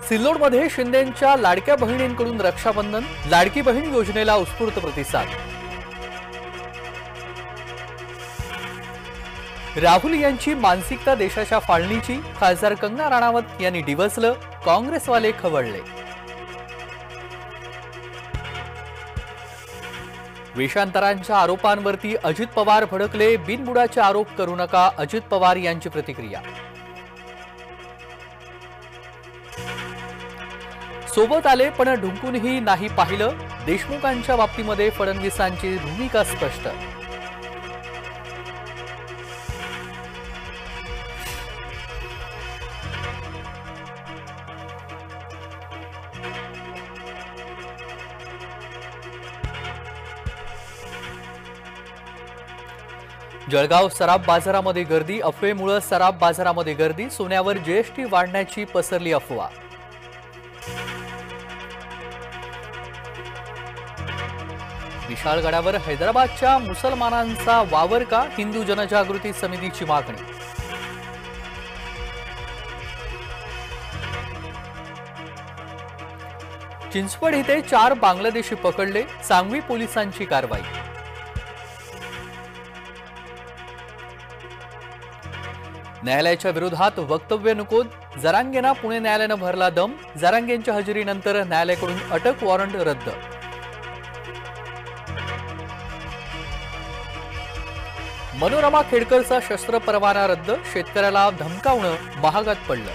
सिल्लोडमध्ये शिंदेंच्या लाडक्या बहिणींकडून रक्षाबंधन, लाडकी बहीण योजनेला उत्स्फूर्त प्रतिसाद। राहुल यांची मानसिकता देशाच्या फाळणीची, खासदार कंगना राणावत यांनी डिवचलं, काँग्रेसवाले खवळले। वेषांतरांच्या आरोपांवरती अजित पवार भडकले, बिनबुडाचे आरोप करू नका, अजित पवार यांची प्रतिक्रिया। सोबत आले पण ढुंकूनही नाही पाहिलं, देशमुखांच्या बाबतीमध्ये फडणवीसांची भूमिका स्पष्ट। जळगाव सराफ बाजारामध्ये गर्दी, अफवेमुळे सराफ बाजारामध्ये गर्दी, सोन्यावर जीएसटी वाढण्याची पसरली अफवा। विशाळगडावर हैदराबादच्या मुसलमानांचा वावर का, हिंदू जनजागृती समितीची मागणी। चिंचवड इथे 4 बांगलादेशी पकडले, सांगवी पोलिसांची कारवाई। न्यायालयाच्या विरोधात वक्तव्य नको, जरांगेंना पुणे न्यायालयानं भरला दम, जरांगेंच्या हजेरीनंतर न्यायालयाकडून अटक वॉरंट रद्द। मनोरमा खेडकरचा शस्त्र परवाना रद्द, शेतकऱ्याला धमकावणं महागात पडलं।